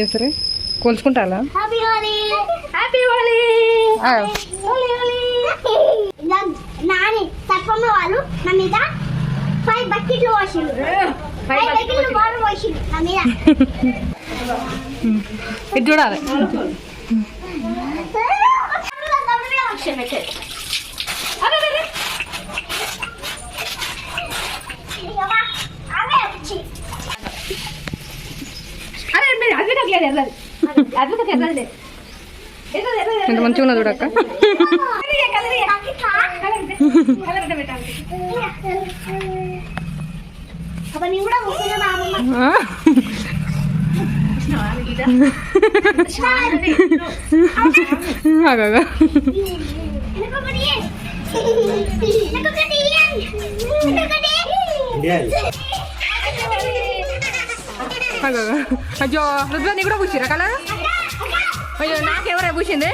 చేస్తారు కొలుచుకుంటారా నాని తప్పమ్మ వాళ్ళు నా మీద 5 బకెట్లు పోసిండు 5 బకెట్లు వాటర్ పోసిండు నా మీద ఇది చూడాలి ఎంత మంచిగా ఉన్నది చూడక్క అయ్యో రుద్ర నీ కూడా పూసిరా కలర్ అయ్యో నాకెవరే పూసింది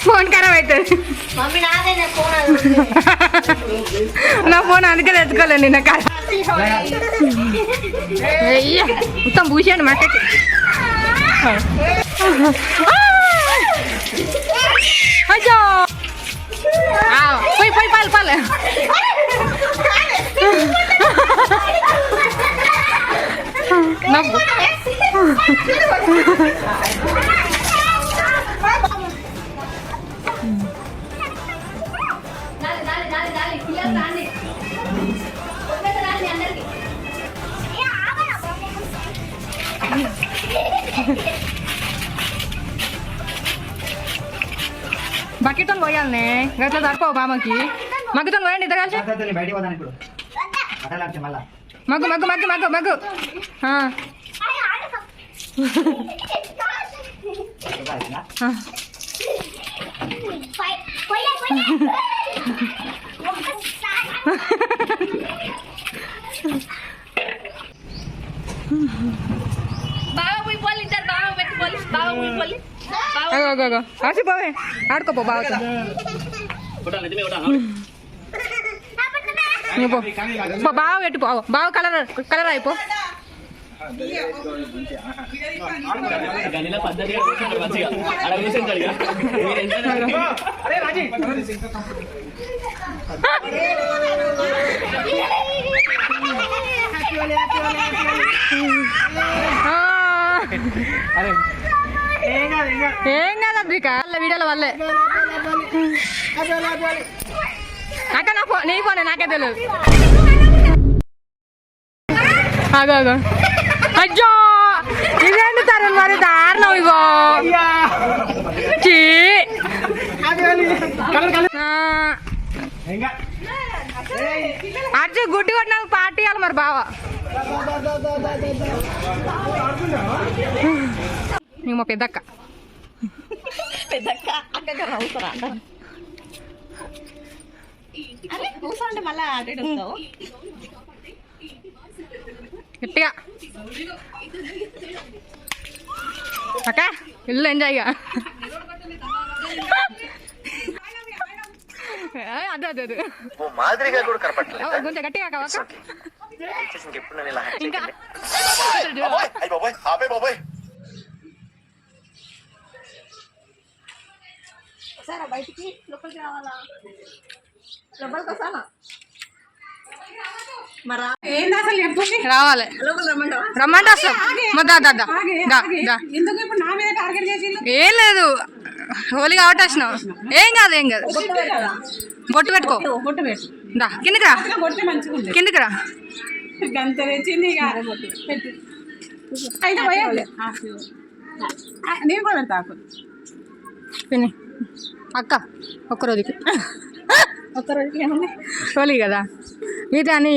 ఫోన్ ఖరాబ్ అవుతుంది నా ఫోన్ అందుకే తెచ్చుకోలేండి నా కలర్ అయ్యా మొత్తం పూసాను మాకకి అయ్యో పోయి పోయి పాలు పాలు బకెట్ పోయాలనే గట్లా తక్కువ బామ్మకి మగ్గుతో పోయండి ఇద్దరు కలిసి mug mug mug mug mug పోవే ఆడుకోపో బాగా బాగా పెట్టుపో బాగా కలర్ కలర్ అయిపో ఏం కాదు వాళ్ళ వీడియోల వల్లే అక్క నా ఫోన్ నీ ఫోనే నాకే తెలియదు అదో అదో అయ్యో ఇదేంటి తరుణ్ మరి దారుణం ఇగో అర్జు గుడ్డి కొట్టినాక పార్టీ ఇవ్వాలి మరి బావా నీకు మా పెద్దక్క పెద్దక్క అక్క అవుతారా అరే కూర్చో అంటే మళ్ళీ అటు వస్తావు గట్టిగా అక్క ఇల్లు ఎంజాయ్గా అదే అదే అదే మాదిరిగా కూడా కనపడలేదు కొంచెం గట్టిగా ఇంకా సారా బయటికి లోపలికి రావాలా లోపలికి వస్తానా రావాలి రమ్మంటే వస్తాం ఏం లేదు హోలీ కాబట్టి వచ్చినాం ఏం కాదు ఏం కాదు బొట్టు పెట్టుకో దా కిందికి రా కిందికి రా నేను కూడా తాకు పిన్ని అక్క ఒక్కరోజుకి ఏమన్నా హోలీ కదా మీతో అని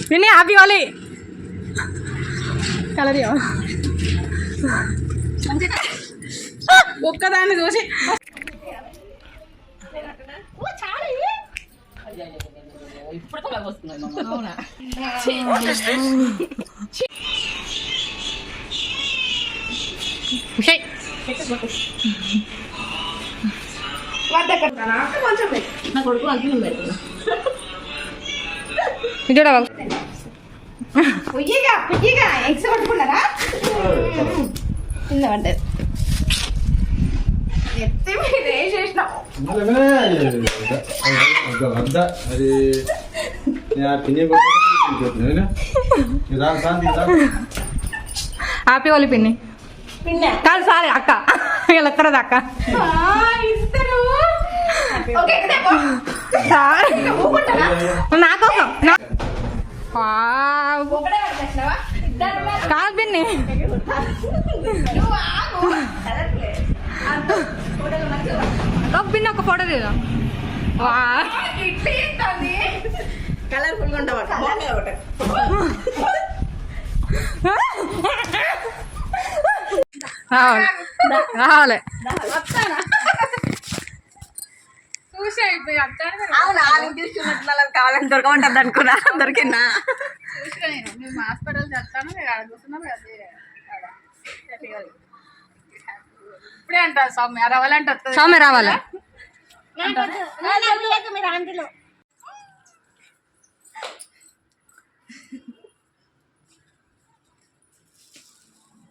పిన్ని హ్యాపీ హోలీ కలర్ ఒక్కదాన్ని చూసి కొంచెం నా కొడుకు అగ్గి పెడుతున్నా చూడ పుయ్యిగా ఎగ్స్ పట్టుకున్నారా కింద పడ్డది ఎత్తి మీద వేసేసినాం అది హ్యాపీ వాళ్ళు పిన్ని కాదు సారీ అక్క వీళ్ళు ఎత్తరది అక్క ఇస్తారు ఓకే నా కోసం కాదు పిన్ని పిన్ని ఒక ఫోటో తీదా కలర్ఫుల్ గా ఉండవు రావాలి అవునా చూస్తున్నట్టు కావాలని దొరకమంటుంది అనుకున్నా దొరికినా హాస్పిటల్ చేస్తాను ఇప్పుడే అంటారు సౌమ్య రావాలంటే వస్తుంది సౌమ్య రావాలి మీరు ఆంటీలో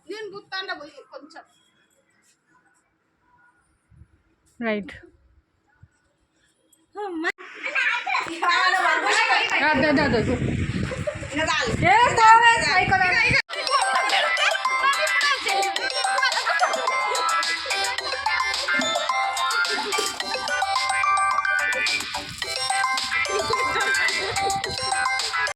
నేను గుర్తాండ పోయి కొంచెం రైట్ ఇంకా చాలు.